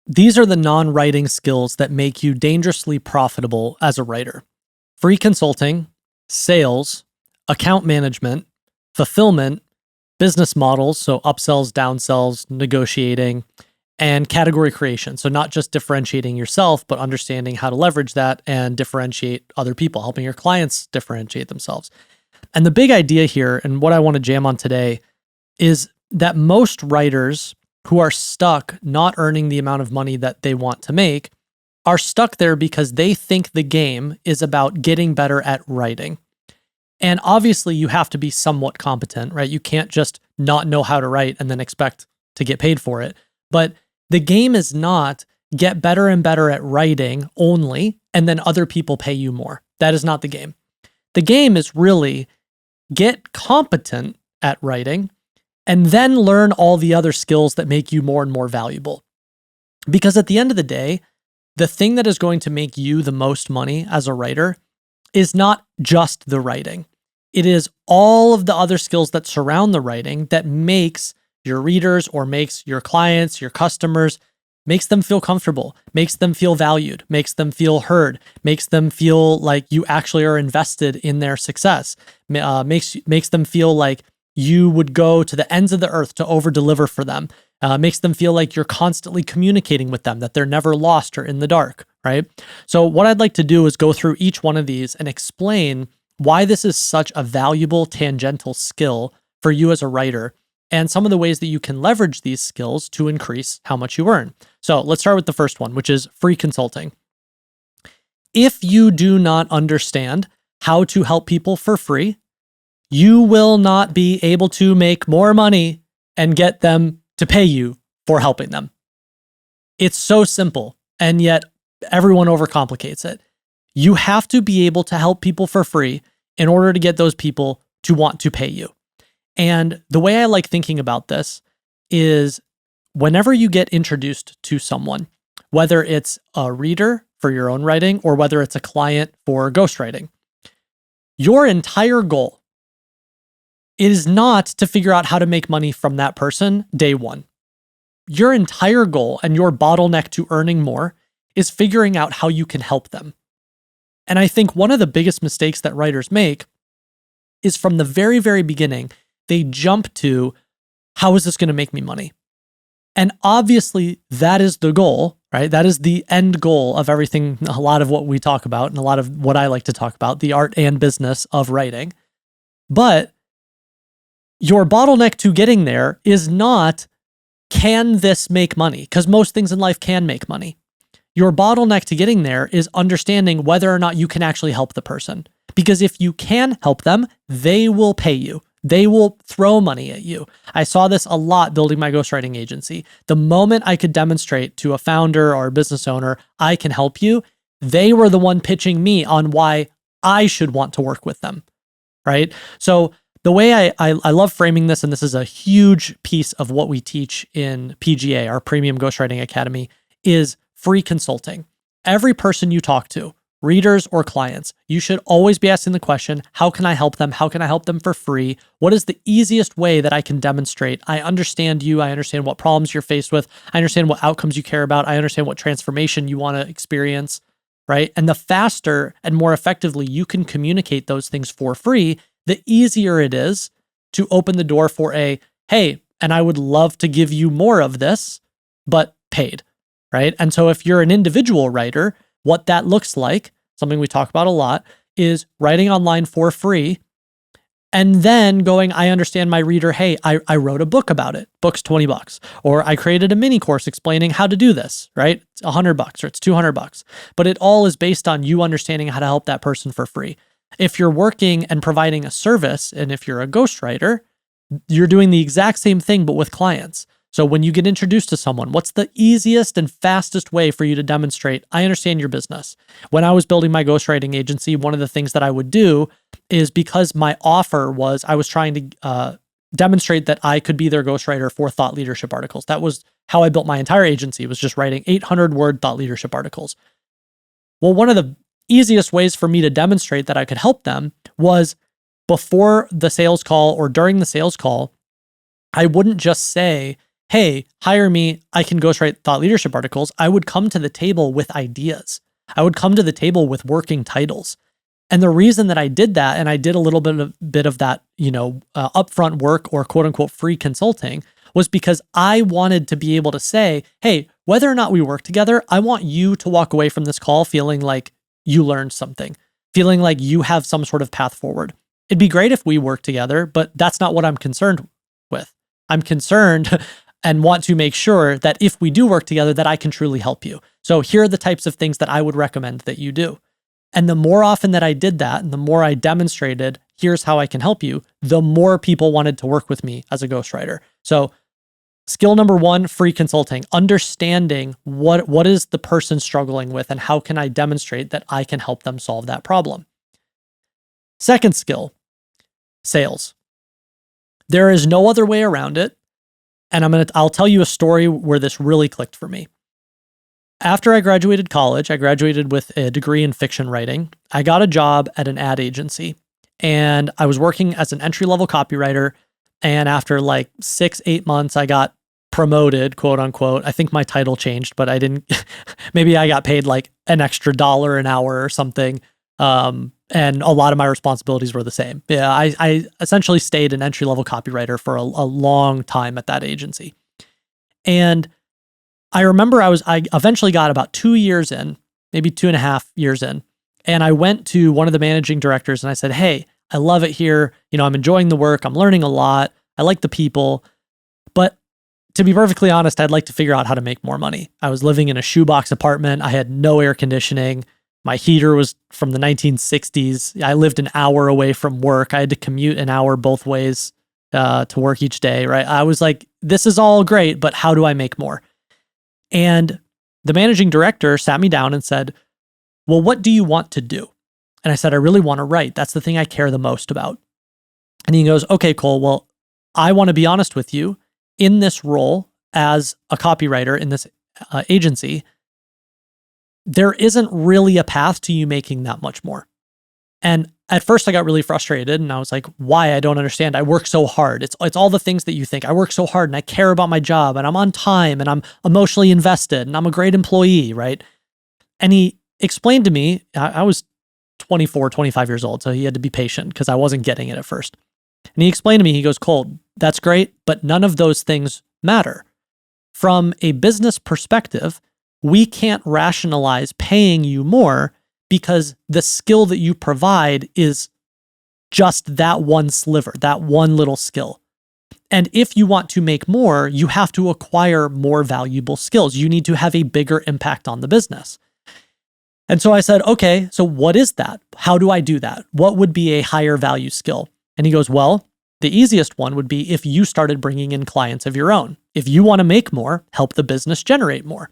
These are the non-writing skills that make you dangerously profitable as a writer. Free consulting, sales, account management, fulfillment, business models, so upsells, downsells, negotiating, and category creation. So not just differentiating yourself, but understanding how to leverage that and differentiate other people, helping your clients differentiate themselves. And the big idea here, and what I want to jam on today, is that most writers who are stuck not earning the amount of money that they want to make are stuck there because they think the game is about getting better at writing. And obviously you have to be somewhat competent, right? You can't just not know how to write and then expect to get paid for it. But the game is not get better and better at writing only, and then other people pay you more. That is not the game. The game is really get competent at writing and then learn all the other skills that make you more and more valuable. Because at the end of the day, the thing that is going to make you the most money as a writer is not just the writing. It is all of the other skills that surround the writing that makes your readers or makes your clients, your customers, makes them feel comfortable, makes them feel valued, makes them feel heard, makes them feel like you actually are invested in their success, makes them feel like you would go to the ends of the earth to over-deliver for them, makes them feel like you're constantly communicating with them, that they're never lost or in the dark, right? So what I'd like to do is go through each one of these and explain why this is such a valuable tangential skill for you as a writer and some of the ways that you can leverage these skills to increase how much you earn. So let's start with the first one, which is free consulting. If you do not understand how to help people for free, you will not be able to make more money and get them to pay you for helping them. It's so simple, and yet everyone overcomplicates it. You have to be able to help people for free in order to get those people to want to pay you. And the way I like thinking about this is whenever you get introduced to someone, whether it's a reader for your own writing or whether it's a client for ghostwriting, your entire goal is not to figure out how to make money from that person day one. Your entire goal and your bottleneck to earning more is figuring out how you can help them. And I think one of the biggest mistakes that writers make is from the very, very beginning, they jump to, how is this going to make me money? And obviously that is the goal, right? That is the end goal of everything, a lot of what we talk about and a lot of what I like to talk about, the art and business of writing. But your bottleneck to getting there is not, can this make money? Because most things in life can make money. Your bottleneck to getting there is understanding whether or not you can actually help the person. Because if you can help them, they will pay you. They will throw money at you. I saw this a lot building my ghostwriting agency. The moment I could demonstrate to a founder or a business owner, I can help you, they were the one pitching me on why I should want to work with them, right? So the way I love framing this, and this is a huge piece of what we teach in PGA, our Premium Ghostwriting Academy, is free consulting. Every person you talk to, readers or clients, you should always be asking the question, how can I help them? How can I help them for free? What is the easiest way that I can demonstrate? I understand you. I understand what problems you're faced with. I understand what outcomes you care about. I understand what transformation you want to experience, right? And the faster and more effectively you can communicate those things for free, the easier it is to open the door for a, hey, and I would love to give you more of this, but paid, right? And so if you're an individual writer, what that looks like, something we talk about a lot, is writing online for free and then going, I understand my reader, hey, I wrote a book about it. Book's $20. Or I created a mini course explaining how to do this, right? It's $100 or it's $200. But it all is based on you understanding how to help that person for free. If you're working and providing a service, and if you're a ghostwriter, you're doing the exact same thing, but with clients. So when you get introduced to someone, what's the easiest and fastest way for you to demonstrate, I understand your business? When I was building my ghostwriting agency, one of the things that I would do is, because my offer was, I was trying to demonstrate that I could be their ghostwriter for thought leadership articles. That was how I built my entire agency, was just writing 800-word thought leadership articles. Well, one of the easiest ways for me to demonstrate that I could help them was before the sales call or during the sales call, I wouldn't just say, hey, hire me, I can ghostwrite thought leadership articles, I would come to the table with ideas. I would come to the table with working titles. And the reason that I did that, and I did a little bit of that, upfront work or quote unquote free consulting, was because I wanted to be able to say, hey, whether or not we work together, I want you to walk away from this call feeling like you learned something, feeling like you have some sort of path forward. It'd be great if we work together, but that's not what I'm concerned with. I'm concerned and want to make sure that if we do work together, that I can truly help you. So here are the types of things that I would recommend that you do. And the more often that I did that, and the more I demonstrated, here's how I can help you, the more people wanted to work with me as a ghostwriter. So skill number one, free consulting, understanding what is the person struggling with and how can I demonstrate that I can help them solve that problem. Second skill, sales. There is no other way around it. And I'll tell you a story where this really clicked for me. After I graduated college, I graduated with a degree in fiction writing. I got a job at an ad agency and I was working as an entry-level copywriter. And after like 6-8 months, I got promoted, quote unquote. I think my title changed, but I didn't, maybe I got paid like an extra $1 an hour or something. And a lot of my responsibilities were the same. Yeah, I essentially stayed an entry-level copywriter for a long time at that agency. And I remember I eventually got about 2 years in, maybe 2.5 years in, and I went to one of the managing directors and I said, hey, I love it here. I'm enjoying the work. I'm learning a lot. I like the people. But to be perfectly honest, I'd like to figure out how to make more money. I was living in a shoebox apartment. I had no air conditioning. My heater was from the 1960s. I lived an hour away from work. I had to commute an hour both ways to work each day, right? I was like, this is all great, but how do I make more? And the managing director sat me down and said, well, what do you want to do? And I said, I really want to write. That's the thing I care the most about. And he goes, okay, Cole, well, I want to be honest with you. In this role as a copywriter in this agency, there isn't really a path to you making that much more. And at first I got really frustrated and I was like, why? I don't understand. I work so hard. It's all the things that you think. I work so hard and I care about my job and I'm on time and I'm emotionally invested and I'm a great employee, right? And he explained to me, I was 24, 25 years old, so he had to be patient because I wasn't getting it at first. And he explained to me, he goes, Cole, that's great, but none of those things matter. From a business perspective, we can't rationalize paying you more because the skill that you provide is just that one sliver, that one little skill. And if you want to make more, you have to acquire more valuable skills. You need to have a bigger impact on the business. And so I said, okay, so what is that? How do I do that? What would be a higher value skill? And he goes, well, the easiest one would be if you started bringing in clients of your own. If you want to make more, help the business generate more.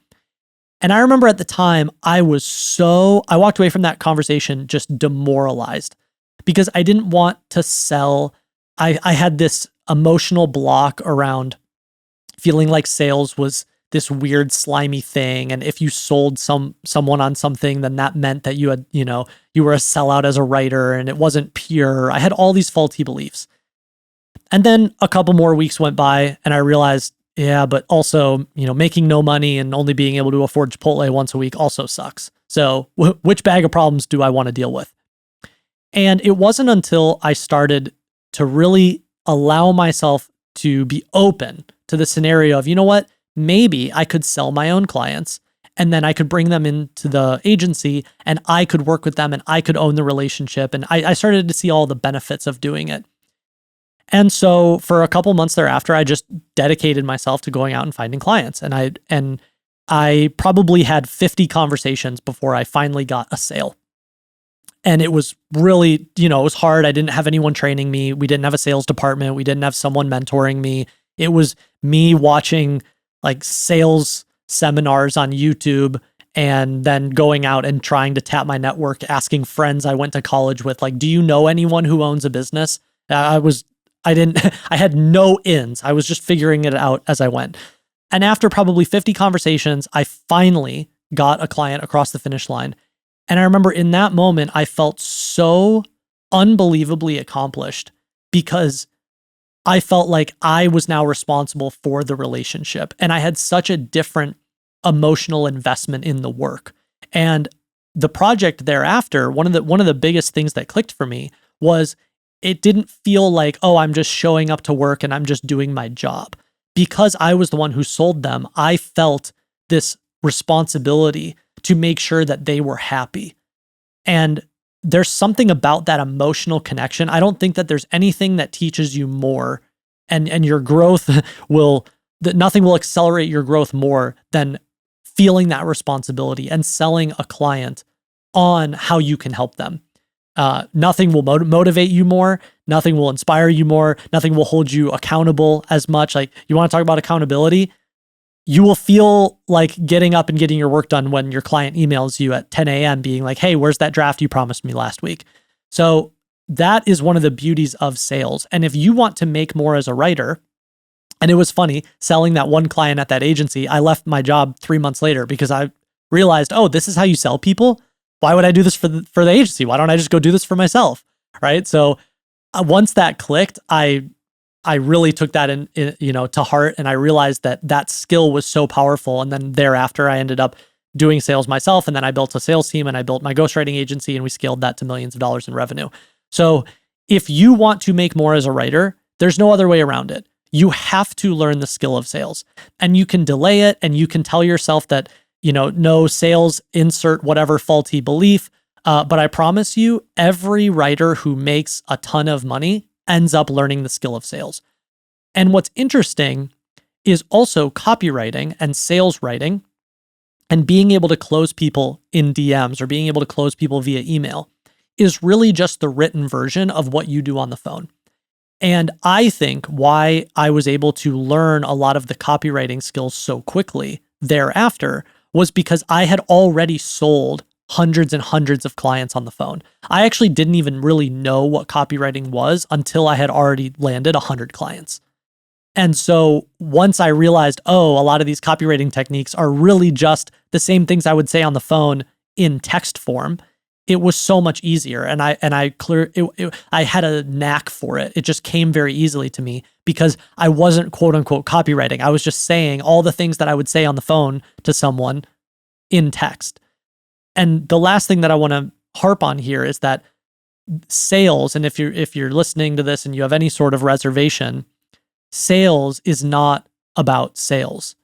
And I remember at the time, I walked away from that conversation just demoralized because I didn't want to sell. I had this emotional block around feeling like sales was this weird slimy thing. And if you sold someone on something, then that meant that you had, you were a sellout as a writer and it wasn't pure. I had all these faulty beliefs. And then a couple more weeks went by and I realized, yeah, but also, making no money and only being able to afford Chipotle once a week also sucks. So which bag of problems do I want to deal with? And it wasn't until I started to really allow myself to be open to the scenario of, you know what, maybe I could sell my own clients and then I could bring them into the agency and I could work with them and I could own the relationship. And I started to see all the benefits of doing it. And so for a couple months thereafter, I just dedicated myself to going out and finding clients. And I probably had 50 conversations before I finally got a sale. And it was really, it was hard. I didn't have anyone training me. We didn't have a sales department. We didn't have someone mentoring me. It was me watching like sales seminars on YouTube and then going out and trying to tap my network, asking friends I went to college with, like, do you know anyone who owns a business? I had no ins. I was just figuring it out as I went. And after probably 50 conversations, I finally got a client across the finish line. And I remember in that moment, I felt so unbelievably accomplished because I felt like I was now responsible for the relationship. And I had such a different emotional investment in the work. And the project thereafter, one of the biggest things that clicked for me was it didn't feel like, oh, I'm just showing up to work and I'm just doing my job. Because I was the one who sold them, I felt this responsibility to make sure that they were happy. And there's something about that emotional connection. I don't think that there's anything that teaches you more and your growth nothing will accelerate your growth more than feeling that responsibility and selling a client on how you can help them. Nothing will motivate you more. Nothing will inspire you more. Nothing will hold you accountable as much. Like, you want to talk about accountability? You will feel like getting up and getting your work done when your client emails you at 10 a.m. being like, hey, where's that draft you promised me last week? So that is one of the beauties of sales. And if you want to make more as a writer, and it was funny, selling that one client at that agency, I left my job 3 months later because I realized, oh, this is how you sell people? Why would I do this for the agency? Why don't I just go do this for myself? Right? So once that clicked, I really took that in to heart, and I realized that skill was so powerful. And then thereafter, I ended up doing sales myself, and then I built a sales team, and I built my ghostwriting agency, and we scaled that to millions of dollars in revenue. So if you want to make more as a writer, there's no other way around it. You have to learn the skill of sales, and you can delay it, and you can tell yourself that, no sales, insert whatever faulty belief. But I promise you, every writer who makes a ton of money ends up learning the skill of sales. And what's interesting is also copywriting and sales writing and being able to close people in DMs or being able to close people via email is really just the written version of what you do on the phone. And I think why I was able to learn a lot of the copywriting skills so quickly thereafter was because I had already sold hundreds and hundreds of clients on the phone. I actually didn't even really know what copywriting was until I had already landed 100 clients. And so once I realized, oh, a lot of these copywriting techniques are really just the same things I would say on the phone in text form, it was so much easier. And I had a knack for it. It just came very easily to me because I wasn't quote unquote copywriting. I was just saying all the things that I would say on the phone to someone in text. And the last thing that I want to harp on here is that sales, and if you're listening to this and you have any sort of reservation, sales is not about sales.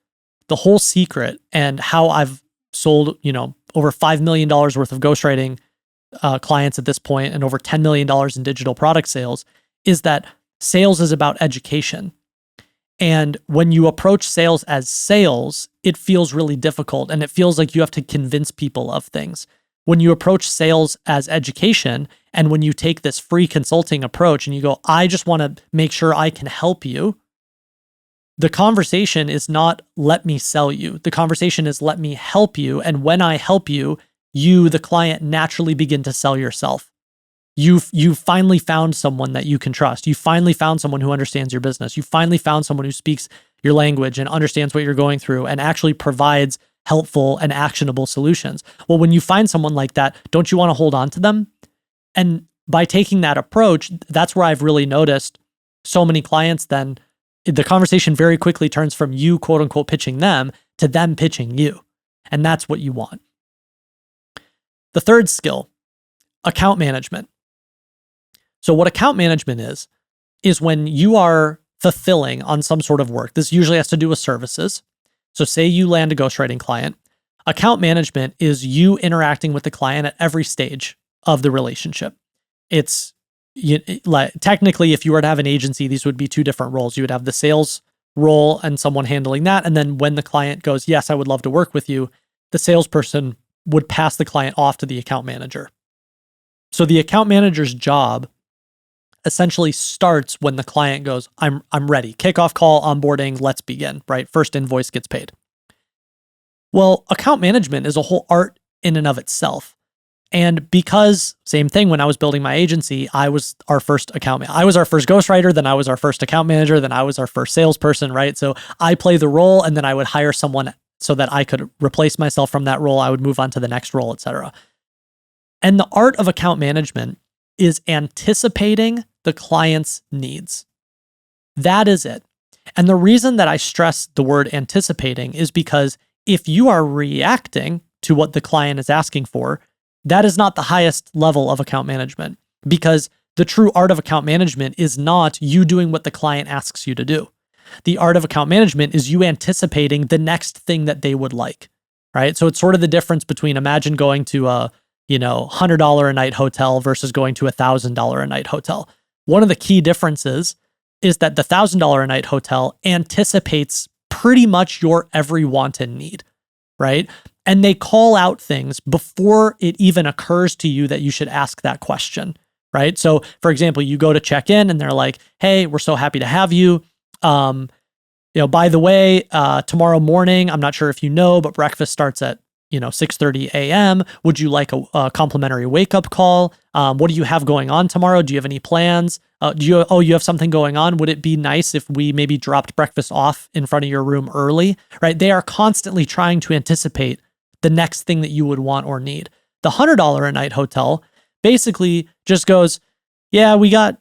The whole secret and how I've sold, over $5 million worth of ghostwriting clients at this point and over $10 million in digital product sales is that sales is about education. And when you approach sales as sales, it feels really difficult and it feels like you have to convince people of things. When you approach sales as education and when you take this free consulting approach and you go, I just want to make sure I can help you, the conversation is not let me sell you. The conversation is let me help you. And when I help you, you, the client, naturally begin to sell yourself. You've finally found someone that you can trust. You finally found someone who understands your business. You finally found someone who speaks your language and understands what you're going through and actually provides helpful and actionable solutions. Well, when you find someone like that, don't you want to hold on to them? And by taking that approach, that's where I've really noticed so many clients then the conversation very quickly turns from you quote unquote pitching them to them pitching you. And that's what you want. The third skill, account management. So what account management is when you are fulfilling on some sort of work. This usually has to do with services. So say you land a ghostwriting client. Account management is you interacting with the client at every stage of the relationship. It's technically, if you were to have an agency, these would be two different roles. You would have the sales role and someone handling that. And then when the client goes, yes, I would love to work with you, the salesperson would pass the client off to the account manager. So the account manager's job essentially starts when the client goes, I'm ready. Kickoff call, onboarding, let's begin, right? First invoice gets paid. Well, account management is a whole art in and of itself. And because, same thing, when I was building my agency, I was our first I was our first ghostwriter, then I was our first account manager, then I was our first salesperson, right? So I play the role and then I would hire someone so that I could replace myself from that role. I would move on to the next role, etc. And the art of account management is anticipating the client's needs. That is it. And the reason that I stress the word anticipating is because if you are reacting to what the client is asking for, that is not the highest level of account management, because the true art of account management is not you doing what the client asks you to do. The art of account management is you anticipating the next thing that they would like, right? So it's sort of the difference between, imagine going to a, $100 a night hotel versus going to $1,000 a night hotel. One of the key differences is that the $1,000 a night hotel anticipates pretty much your every want and need, right? And they call out things before it even occurs to you that you should ask that question, right? So for example, you go to check in and they're like, hey, we're so happy to have you. By the way, tomorrow morning, I'm not sure if you know, but breakfast starts at 6:30 a.m. Would you like a complimentary wake up call? What do you have going on tomorrow? Do you have any plans? You have something going on? Would it be nice if we maybe dropped breakfast off in front of your room early? Right? They are constantly trying to anticipate the next thing that you would want or need. The $100 a night hotel basically just goes, yeah, we got,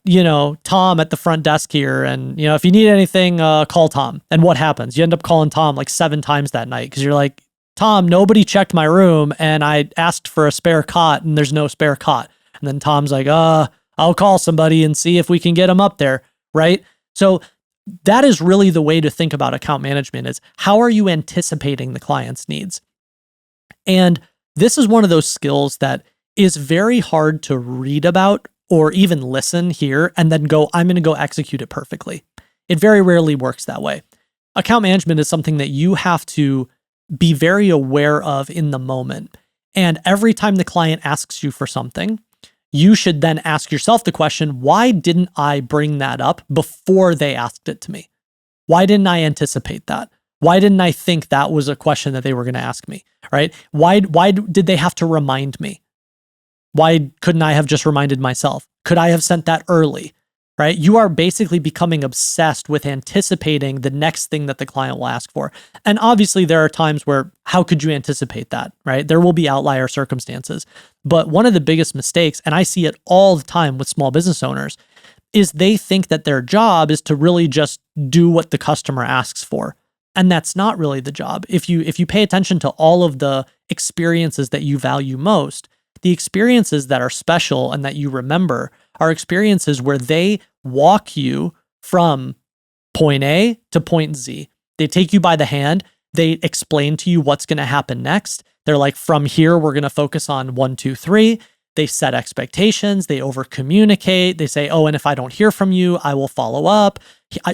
Tom at the front desk here. And, if you need anything, call Tom. And what happens? You end up calling Tom like 7 times that night because you're like, Tom, nobody checked my room and I asked for a spare cot and there's no spare cot. And then Tom's like, I'll call somebody and see if we can get him up there, right? So that is really the way to think about account management, is how are you anticipating the client's needs? And this is one of those skills that is very hard to read about or even listen here and then go, I'm going to go execute it perfectly. It very rarely works that way. Account management is something that you have to be very aware of in the moment. And every time the client asks you for something, you should then ask yourself the question, why didn't I bring that up before they asked it to me? Why didn't I anticipate that? Why didn't I think that was a question that they were going to ask me, right? Why did they have to remind me? Why couldn't I have just reminded myself? Could I have sent that early, right? You are basically becoming obsessed with anticipating the next thing that the client will ask for. And obviously there are times where, how could you anticipate that, right? There will be outlier circumstances. But one of the biggest mistakes, and I see it all the time with small business owners, is they think that their job is to really just do what the customer asks for. And that's not really the job. If you pay attention to all of the experiences that you value most, the experiences that are special and that you remember are experiences where they walk you from point A to point Z. They take you by the hand. They explain to you what's going to happen next. They're like, from here, we're going to focus on 1, 2, 3. They set expectations. They over communicate. They say, oh, and if I don't hear from you, I will follow up.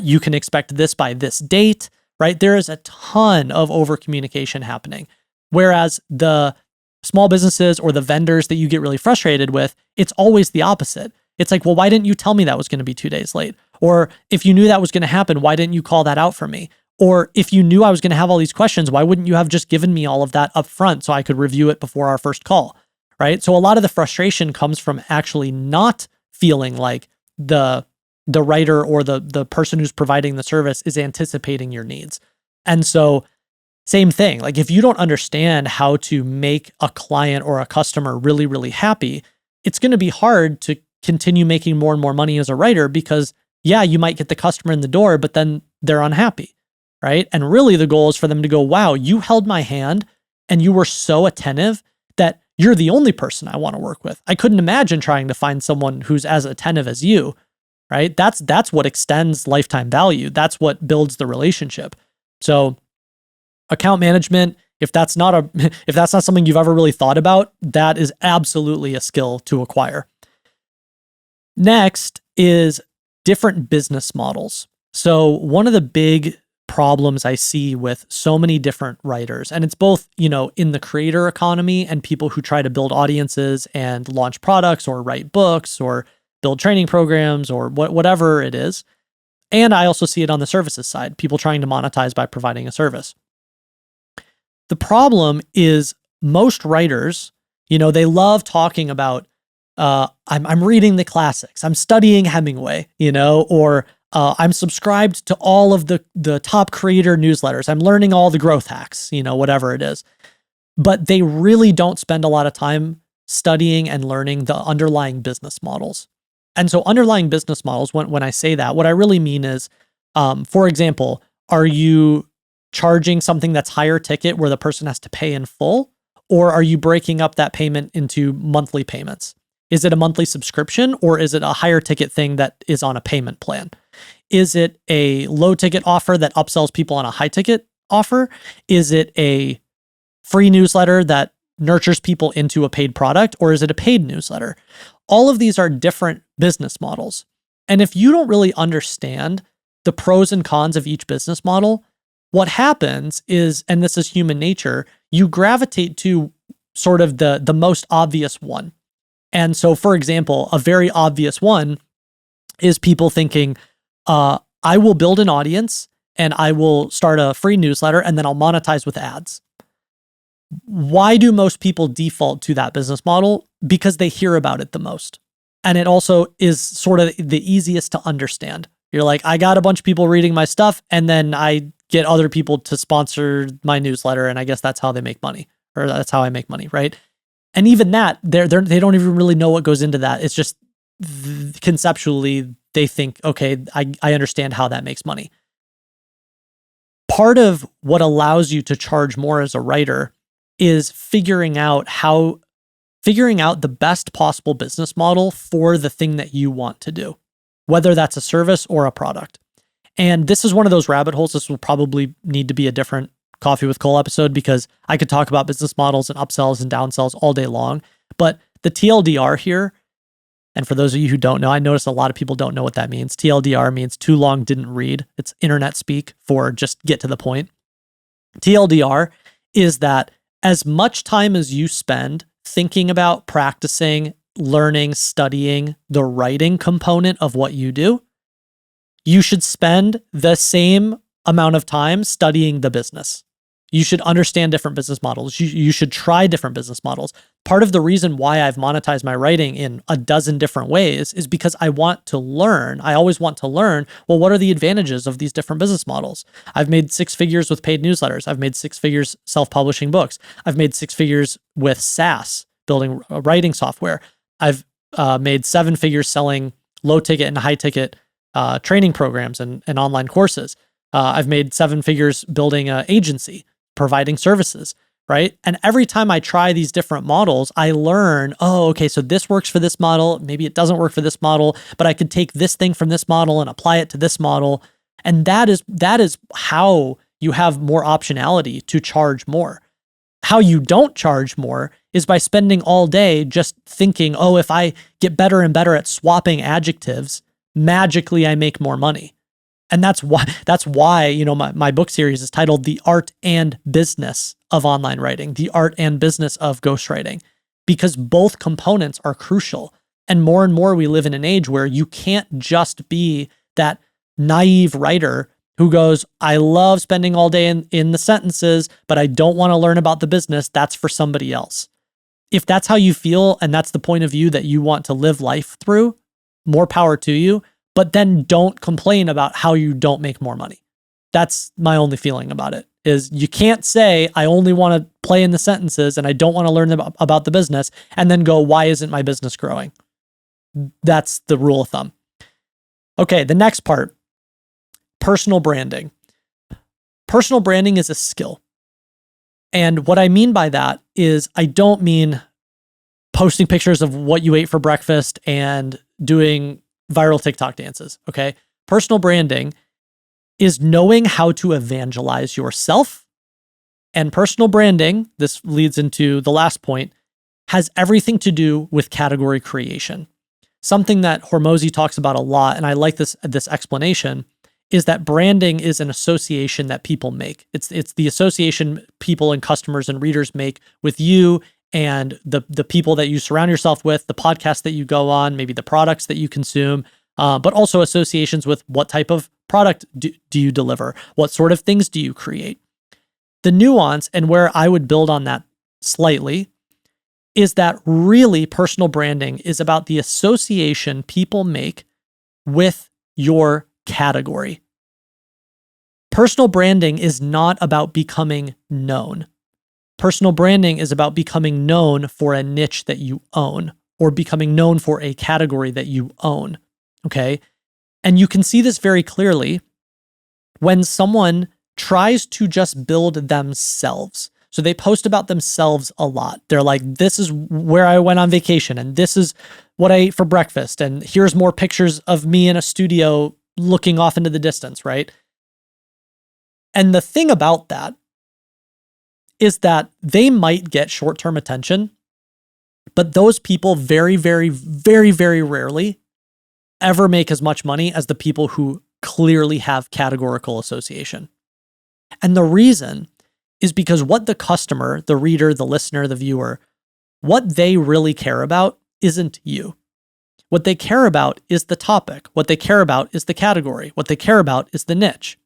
You can expect this by this date, right? There is a ton of over communication happening. Whereas the small businesses or the vendors that you get really frustrated with, it's always the opposite. It's like, well, why didn't you tell me that was going to be 2 days late? Or if you knew that was going to happen, why didn't you call that out for me? Or if you knew I was going to have all these questions, why wouldn't you have just given me all of that up front so I could review it before our first call, right? So a lot of the frustration comes from actually not feeling like the writer or the person who's providing the service is anticipating your needs. And so same thing, like if you don't understand how to make a client or a customer really, really happy, it's going to be hard to continue making more and more money as a writer because, yeah, you might get the customer in the door, but then they're unhappy, right? And really the goal is for them to go, wow, you held my hand and you were so attentive that you're the only person I want to work with. I couldn't imagine trying to find someone who's as attentive as you, right? That's what extends lifetime value. That's what builds the relationship. So account management, if that's not something you've ever really thought about, that is absolutely a skill to acquire. Next is different business models. So one of the big problems I see with so many different writers, and it's both, in the creator economy and people who try to build audiences and launch products or write books or build training programs or whatever it is. And I also see it on the services side, people trying to monetize by providing a service. The problem is most writers, they love talking about, I'm reading the classics, I'm studying Hemingway, or I'm subscribed to all of the top creator newsletters, I'm learning all the growth hacks, whatever it is. But they really don't spend a lot of time studying and learning the underlying business models. And so underlying business models, when I say that, what I really mean is For example, are you charging something that's higher ticket where the person has to pay in full? Or are you breaking up that payment into monthly payments? Is it a monthly subscription, or is it a higher ticket thing that is on a payment plan? Is it a low ticket offer that upsells people on a high ticket offer? Is it a free newsletter that nurtures people into a paid product, or is it a paid newsletter? All of these are different business models. And if you don't really understand the pros and cons of each business model, what happens is, and this is human nature, you gravitate to sort of the most obvious one. And so, for example, a very obvious one is people thinking, I will build an audience and I will start a free newsletter and then I'll monetize with ads. Why do most people default to that business model? Because they hear about it the most. And it also is sort of the easiest to understand. You're like, I got a bunch of people reading my stuff and then I get other people to sponsor my newsletter. And I guess that's how they make money, or that's how I make money, right? And even that, they don't even really know what goes into that. It's just conceptually, they think, okay, I understand how that makes money. Part of what allows you to charge more as a writer is figuring out the best possible business model for the thing that you want to do, whether that's a service or a product. And this is one of those rabbit holes. This will probably need to be a different Coffee with Cole episode, because I could talk about business models and upsells and downsells all day long. But the TLDR here, and for those of you who don't know, I notice a lot of people don't know what that means. TLDR means too long didn't read. It's internet speak for just get to the point. TLDR is that as much time as you spend thinking about, practicing, learning, studying the writing component of what you do, you should spend the same amount of time studying the business. You should understand different business models. You should try different business models. Part of the reason why I've monetized my writing in a dozen different ways is because I want to learn. I always want to learn, well, what are the advantages of these different business models? I've made 6 figures with paid newsletters. I've made 6 figures self-publishing books. I've made 6 figures with SaaS, building writing software. I've made 7 figures selling low ticket and high ticket training programs and online courses. I've made 7 figures building an agency, providing services, right? And every time I try these different models, I learn, oh, okay, so this works for this model. Maybe it doesn't work for this model, but I could take this thing from this model and apply it to this model. And that is how you have more optionality to charge more. How you don't charge more is by spending all day just thinking, oh, if I get better and better at swapping adjectives, magically I make more money. And that's why, my book series is titled The Art and Business of Online Writing, the art and business of ghostwriting, because both components are crucial. And more we live in an age where you can't just be that naive writer who goes, I love spending all day in the sentences, but I don't want to learn about the business. That's for somebody else. If that's how you feel and that's the point of view that you want to live life through, more power to you. But then don't complain about how you don't make more money. That's my only feeling about it, is you can't say, I only want to play in the sentences and I don't want to learn about the business, and then go, why isn't my business growing? That's the rule of thumb. Okay, the next part, personal branding. Personal branding is a skill. And what I mean by that is I don't mean posting pictures of what you ate for breakfast and doing viral TikTok dances, okay? Personal branding is knowing how to evangelize yourself. And personal branding, this leads into the last point, has everything to do with category creation. Something that Hormozi talks about a lot, and I like this explanation, is that branding is an association that people make. It's the association people and customers and readers make with you and the people that you surround yourself with, the podcasts that you go on, maybe the products that you consume, but also associations with what type of product do you deliver? What sort of things do you create? The nuance, and where I would build on that slightly, is that really personal branding is about the association people make with your category. Personal branding is not about becoming known. Personal branding is about becoming known for a niche that you own, or becoming known for a category that you own, okay? And you can see this very clearly when someone tries to just build themselves. So they post about themselves a lot. They're like, this is where I went on vacation, and this is what I ate for breakfast, and here's more pictures of me in a studio looking off into the distance, right? And the thing about that is that they might get short-term attention, but those people very, very, very, very rarely ever make as much money as the people who clearly have categorical association. And the reason is because what the customer, the reader, the listener, the viewer, what they really care about isn't you. What they care about is the topic. What they care about is the category. What they care about is the niche.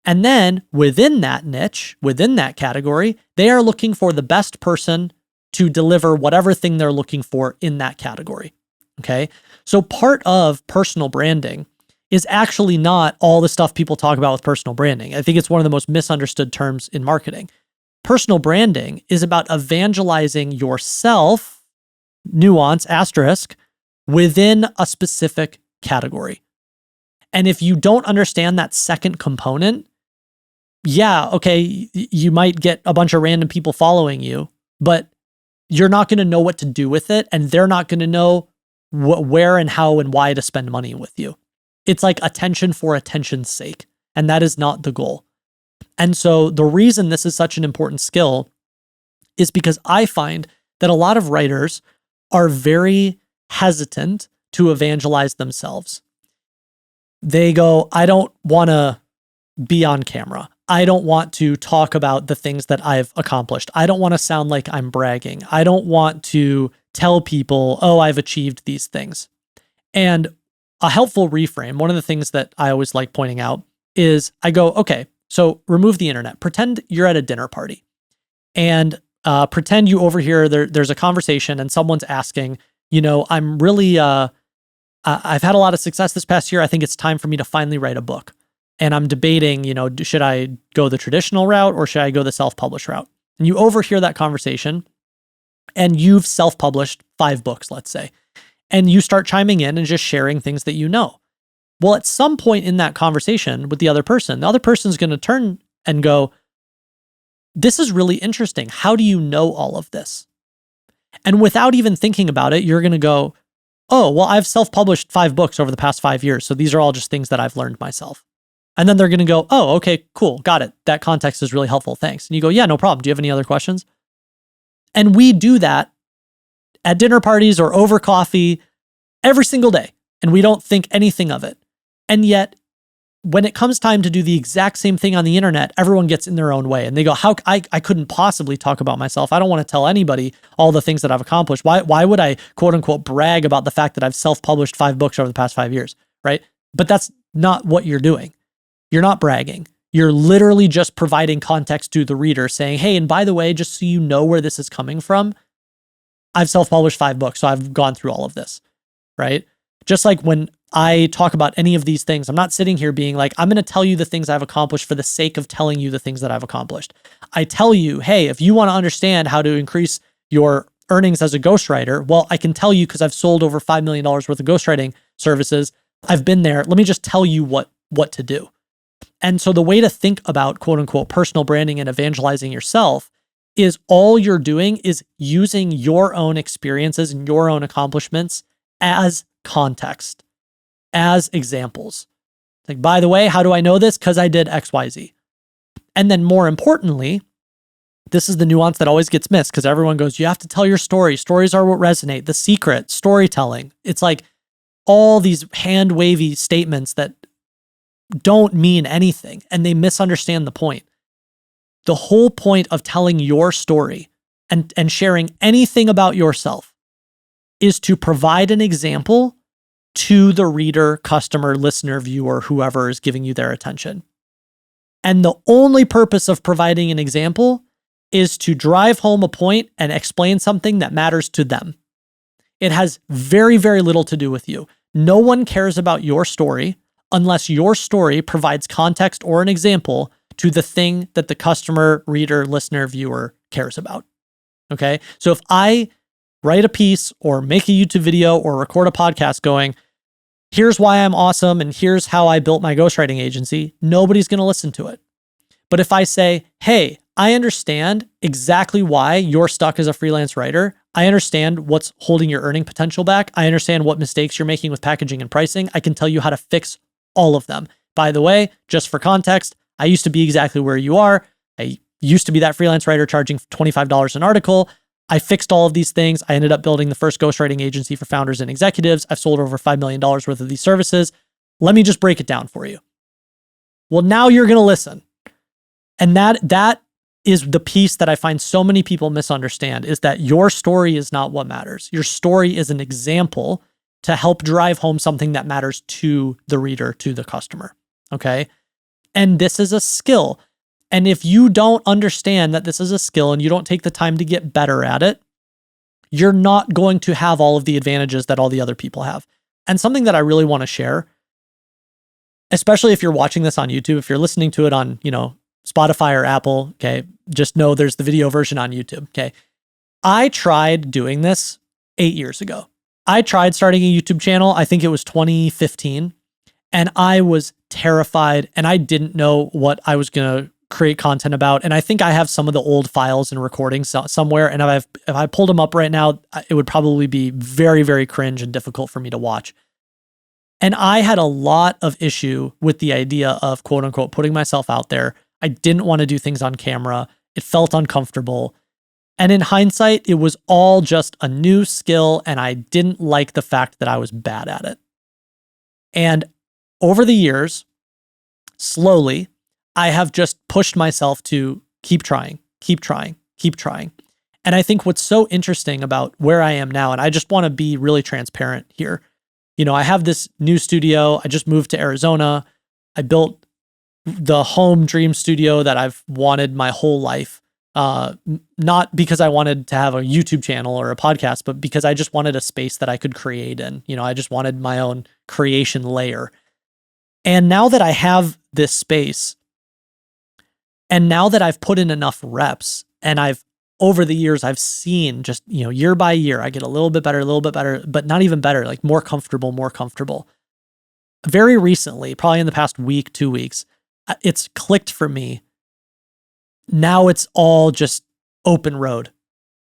And then within that niche, within that category, they are looking for the best person to deliver whatever thing they're looking for in that category. Okay? So part of personal branding is actually not all the stuff people talk about with personal branding. I think it's one of the most misunderstood terms in marketing. Personal branding is about evangelizing yourself, nuance, asterisk, within a specific category. And if you don't understand that second component, yeah, okay, you might get a bunch of random people following you, but you're not going to know what to do with it, and they're not going to know where and how and why to spend money with you. It's like attention for attention's sake, and that is not the goal. And so the reason this is such an important skill is because I find that a lot of writers are very hesitant to evangelize themselves. They go, I don't want to be on camera. I don't want to talk about the things that I've accomplished. I don't want to sound like I'm bragging. I don't want to tell people, oh, I've achieved these things. And a helpful reframe, one of the things that I always like pointing out is I go, okay, so remove the internet. Pretend you're at a dinner party and pretend you overhear there's a conversation and someone's asking, I'm really, I've had a lot of success this past year. I think it's time for me to finally write a book. And I'm debating, should I go the traditional route or should I go the self-published route? And you overhear that conversation and you've self-published 5 books, let's say, and you start chiming in and just sharing things that you know. Well, at some point in that conversation with the other person's going to turn and go, this is really interesting. How do you know all of this? And without even thinking about it, you're going to go, oh, well, I've self-published 5 books over the past 5 years. So these are all just things that I've learned myself. And then they're going to go, oh, okay, cool. Got it. That context is really helpful. Thanks. And you go, yeah, no problem. Do you have any other questions? And we do that at dinner parties or over coffee every single day. And we don't think anything of it. And yet, when it comes time to do the exact same thing on the internet, everyone gets in their own way. And they go, I couldn't possibly talk about myself. I don't want to tell anybody all the things that I've accomplished. Why would I, quote unquote, brag about the fact that I've self-published 5 books over the past 5 years, right? But that's not what you're doing. You're not bragging. You're literally just providing context to the reader saying, hey, and by the way, just so you know where this is coming from, I've self-published 5 books, so I've gone through all of this, right? Just like when I talk about any of these things, I'm not sitting here being like, I'm going to tell you the things I've accomplished for the sake of telling you the things that I've accomplished. I tell you, hey, if you want to understand how to increase your earnings as a ghostwriter, well, I can tell you because I've sold over $5 million worth of ghostwriting services. I've been there. Let me just tell you what to do. And so the way to think about, quote unquote, personal branding and evangelizing yourself is all you're doing is using your own experiences and your own accomplishments as context, as examples. Like, by the way, how do I know this? Because I did XYZ. And then more importantly, this is the nuance that always gets missed because everyone goes, you have to tell your story. Stories are what resonate. The secret, storytelling. It's like all these hand wavy statements that don't mean anything and they misunderstand the point. The whole point of telling your story and sharing anything about yourself is to provide an example to the reader, customer, listener, viewer, whoever is giving you their attention. And the only purpose of providing an example is to drive home a point and explain something that matters to them. It has very, very little to do with you. No one cares about your story unless your story provides context or an example to the thing that the customer, reader, listener, viewer cares about. Okay? So if I write a piece or make a YouTube video or record a podcast going, here's why I'm awesome and here's how I built my ghostwriting agency, nobody's going to listen to it. But if I say, hey, I understand exactly why you're stuck as a freelance writer. I understand what's holding your earning potential back. I understand what mistakes you're making with packaging and pricing. I can tell you how to fix all of them. By the way, just for context, I used to be exactly where you are. I used to be that freelance writer charging $25 an article. I fixed all of these things. I ended up building the first ghostwriting agency for founders and executives. I've sold over $5 million worth of these services. Let me just break it down for you. Well, now you're going to listen. And that is the piece that I find so many people misunderstand, is that your story is not what matters. Your story is an example to help drive home something that matters to the reader, to the customer. Okay? And this is a skill. And if you don't understand that this is a skill and you don't take the time to get better at it, you're not going to have all of the advantages that all the other people have. And something that I really want to share, especially if you're watching this on YouTube, if you're listening to it on, Spotify or Apple, okay, just know there's the video version on YouTube, okay? I tried doing this 8 years ago. I tried starting a YouTube channel, I think it was 2015, and I was terrified and I didn't know what I was going to create content about. And I think I have some of the old files and recordings somewhere, and if I pulled them up right now, it would probably be very, very cringe and difficult for me to watch. And I had a lot of issue with the idea of, quote unquote, putting myself out there. I didn't want to do things on camera. It felt uncomfortable. And in hindsight, it was all just a new skill, and I didn't like the fact that I was bad at it. And over the years, slowly, I have just pushed myself to keep trying. And I think what's so interesting about where I am now, and I just want to be really transparent here. I have this new studio. I just moved to Arizona. I built the home dream studio that I've wanted my whole life. Not because I wanted to have a YouTube channel or a podcast, but because I just wanted a space that I could create in. I just wanted my own creation layer. And now that I have this space, and now that I've put in enough reps, and over the years, I've seen just, year by year, I get a little bit better, but not even better, like more comfortable. Very recently, probably in the past week, 2 weeks, it's clicked for me. Now it's all just open road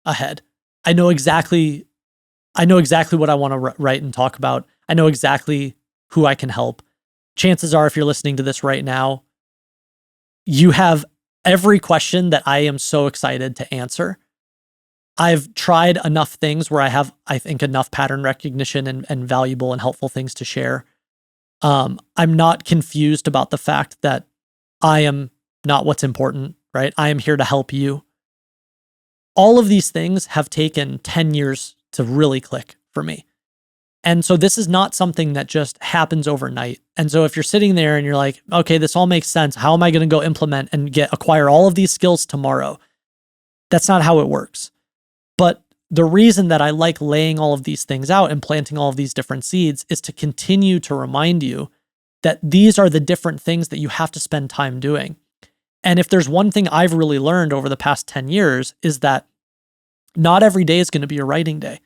ahead. I know exactly what I want to write and talk about. I know exactly who I can help. Chances are, if you're listening to this right now, you have every question that I am so excited to answer. I've tried enough things where I have, I think, enough pattern recognition and valuable and helpful things to share. I'm not confused about the fact that I am not what's important, right? I am here to help you. All of these things have taken 10 years to really click for me. And so this is not something that just happens overnight. And so if you're sitting there and you're like, okay, this all makes sense. How am I going to go implement and acquire all of these skills tomorrow? That's not how it works. But the reason that I like laying all of these things out and planting all of these different seeds is to continue to remind you that these are the different things that you have to spend time doing. And if there's one thing I've really learned over the past 10 years is that not every day is going to be a writing day.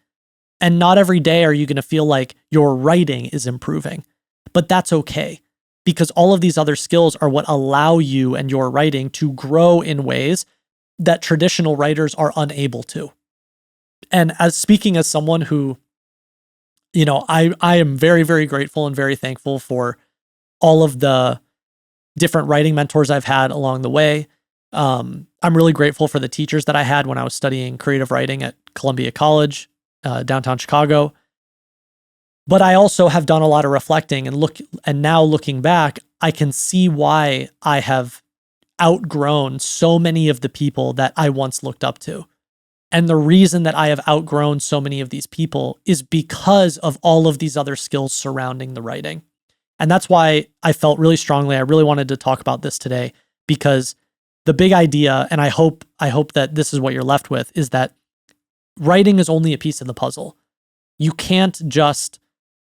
And not every day are you going to feel like your writing is improving. But that's okay, because all of these other skills are what allow you and your writing to grow in ways that traditional writers are unable to. And speaking as someone who, I am very, very grateful and very thankful for all of the different writing mentors I've had along the way. I'm really grateful for the teachers that I had when I was studying creative writing at Columbia College, downtown Chicago. But I also have done a lot of reflecting and now looking back, I can see why I have outgrown so many of the people that I once looked up to. And the reason that I have outgrown so many of these people is because of all of these other skills surrounding the writing. And that's why I felt really strongly, I really wanted to talk about this today, because the big idea, and I hope that this is what you're left with, is that writing is only a piece of the puzzle. You can't just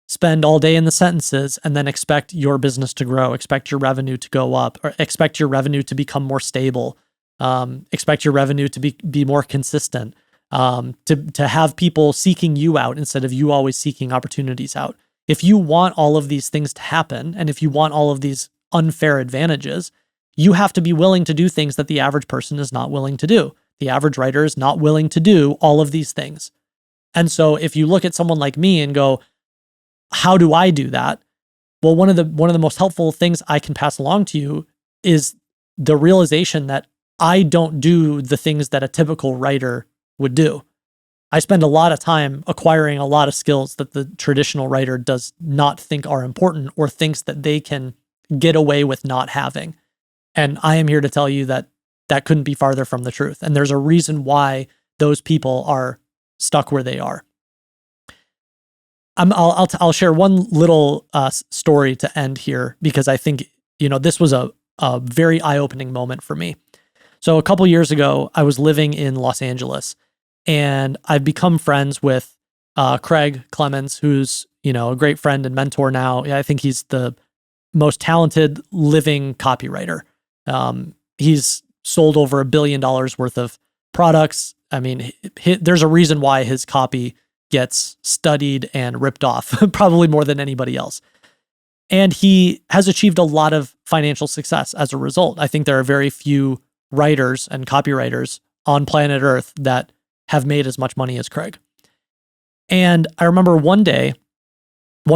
spend all day in the sentences and then expect your business to grow, expect your revenue to go up, or expect your revenue to become more stable, expect your revenue to be more consistent, to have people seeking you out instead of you always seeking opportunities out. If you want all of these things to happen, and if you want all of these unfair advantages, you have to be willing to do things that the average person is not willing to do. The average writer is not willing to do all of these things. And so if you look at someone like me and go, how do I do that? Well, one of the most helpful things I can pass along to you is the realization that I don't do the things that a typical writer would do. I spend a lot of time acquiring a lot of skills that the traditional writer does not think are important or thinks that they can get away with not having. And I am here to tell you that that couldn't be farther from the truth. And there's a reason why those people are stuck where they are. I'll share one little story to end here, because I think, this was a very eye-opening moment for me. So a couple years ago, I was living in Los Angeles, and I've become friends with Craig Clemens, who's, a great friend and mentor now. I think he's the most talented living copywriter. He's sold over $1 billion worth of products. I mean, there's a reason why his copy gets studied and ripped off, probably more than anybody else. And he has achieved a lot of financial success as a result. I think there are very few writers and copywriters on planet Earth that have made as much money as Craig. And I remember one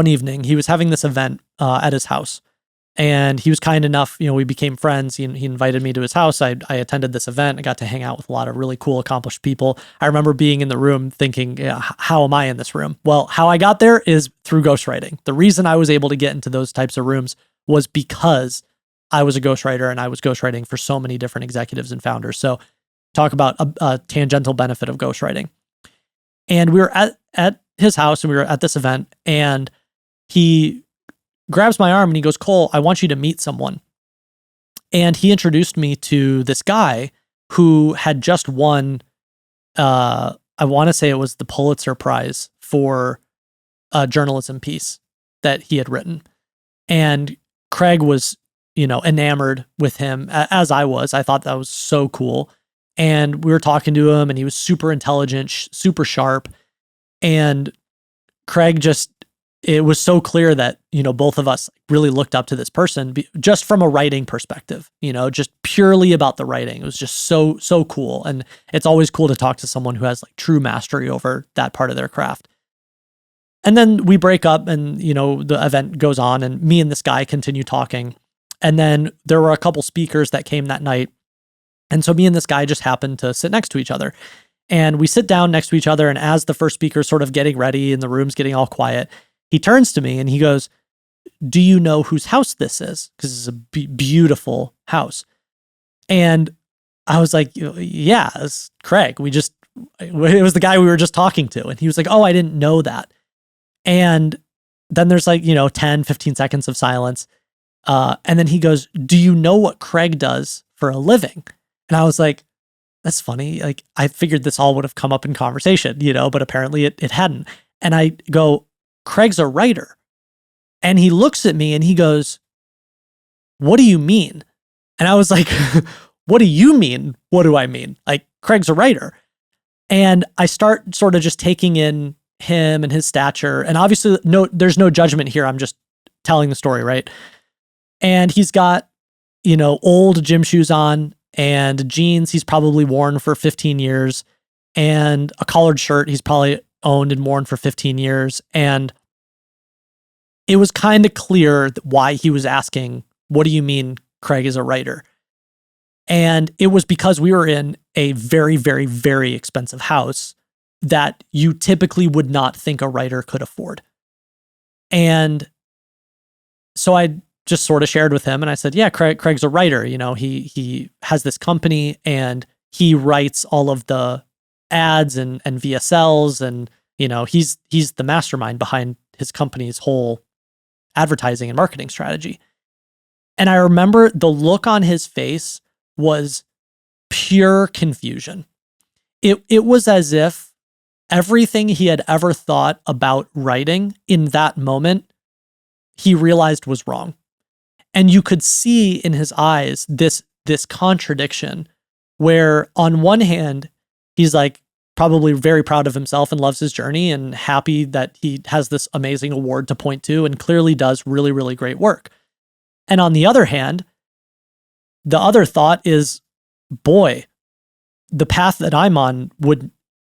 evening, he was having this event at his house. And he was kind enough, we became friends. He invited me to his house. I attended this event. I got to hang out with a lot of really cool, accomplished people. I remember being in the room thinking, how am I in this room? Well, how I got there is through ghostwriting. The reason I was able to get into those types of rooms was because I was a ghostwriter, and I was ghostwriting for so many different executives and founders. So talk about a tangential benefit of ghostwriting. And we were at his house, and we were at this event, and he grabs my arm and he goes, Cole, I want you to meet someone. And he introduced me to this guy who had just won, I want to say it was the Pulitzer Prize for a journalism piece that he had written. And Craig was, enamored with him, as I was. I thought that was so cool. And we were talking to him, and he was super intelligent, super sharp. And Craig it was so clear that, both of us really looked up to this person just from a writing perspective, just purely about the writing. It was just so, so cool. And it's always cool to talk to someone who has like true mastery over that part of their craft. And then we break up, and, the event goes on, and me and this guy continue talking. And then there were a couple speakers that came that night. And so me and this guy just happened to sit next to each other. And we sit down next to each other. And as the first speaker's sort of getting ready and the room's getting all quiet, he turns to me and he goes, do you know whose house this is? Because it's a beautiful house. And I was like, yeah, it's Craig. It was the guy we were just talking to. And he was like, oh, I didn't know that. And then there's 10, 15 seconds of silence. And then he goes, do you know what Craig does for a living? And I was like, that's funny. Like, I figured this all would have come up in conversation, but apparently it hadn't. And I go, Craig's a writer. And he looks at me and he goes, what do you mean? And I was like, what do you mean? What do I mean? Like, Craig's a writer. And I start sort of just taking in him and his stature. And obviously, there's no judgment here. I'm just telling the story, right? And he's got, old gym shoes on and jeans he's probably worn for 15 years and a collared shirt he's probably owned and worn for 15 years. And it was kind of clear why he was asking, what do you mean Craig is a writer? And it was because we were in a very, very, very expensive house that you typically would not think a writer could afford. And so I just sort of shared with him and I said, yeah, Craig's a writer. He has this company and he writes all of the ads and VSLs, and he's the mastermind behind his company's whole advertising and marketing strategy. And I remember the look on his face was pure confusion. It was as if everything he had ever thought about writing in that moment, he realized was wrong. And you could see in his eyes this contradiction where on one hand, he's like probably very proud of himself and loves his journey and happy that he has this amazing award to point to and clearly does really, really great work. And on the other hand, the other thought is, boy, the path that I'm on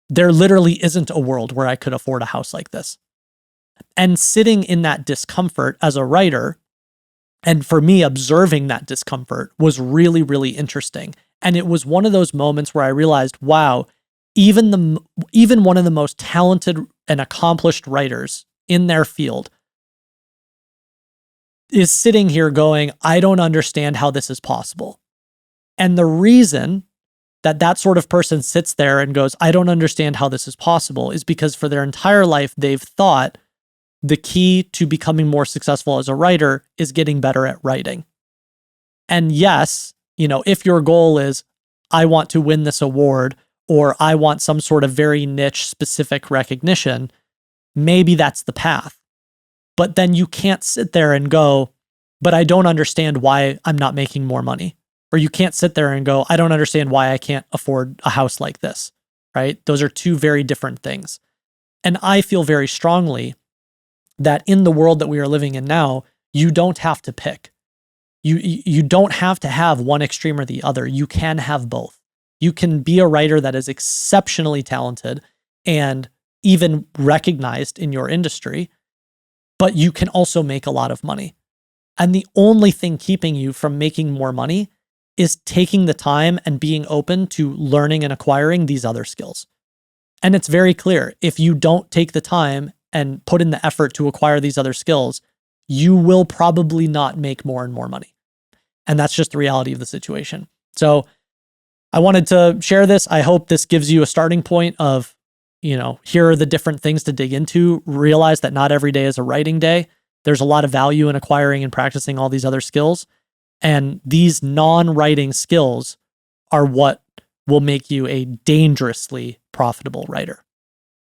there literally isn't a world where I could afford a house like this. And sitting in that discomfort as a writer, and for me, observing that discomfort was really, really interesting. And it was one of those moments where I realized, wow, even one of the most talented and accomplished writers in their field is sitting here going, I don't understand how this is possible. And the reason that sort of person sits there and goes, I don't understand how this is possible, is because for their entire life, they've thought the key to becoming more successful as a writer is getting better at writing. And yes, if your goal is, I want to win this award, or I want some sort of very niche specific recognition, maybe that's the path. But then you can't sit there and go, but I don't understand why I'm not making more money. Or you can't sit there and go, I don't understand why I can't afford a house like this, right? Those are two very different things. And I feel very strongly that in the world that we are living in now, you don't have to pick. You don't have to have one extreme or the other. You can have both. You can be a writer that is exceptionally talented and even recognized in your industry, but you can also make a lot of money. And the only thing keeping you from making more money is taking the time and being open to learning and acquiring these other skills. And it's very clear, if you don't take the time and put in the effort to acquire these other skills, you will probably not make more and more money. And that's just the reality of the situation. So I wanted to share this. I hope this gives you a starting point of, here are the different things to dig into. Realize that not every day is a writing day. There's a lot of value in acquiring and practicing all these other skills. And these non-writing skills are what will make you a dangerously profitable writer.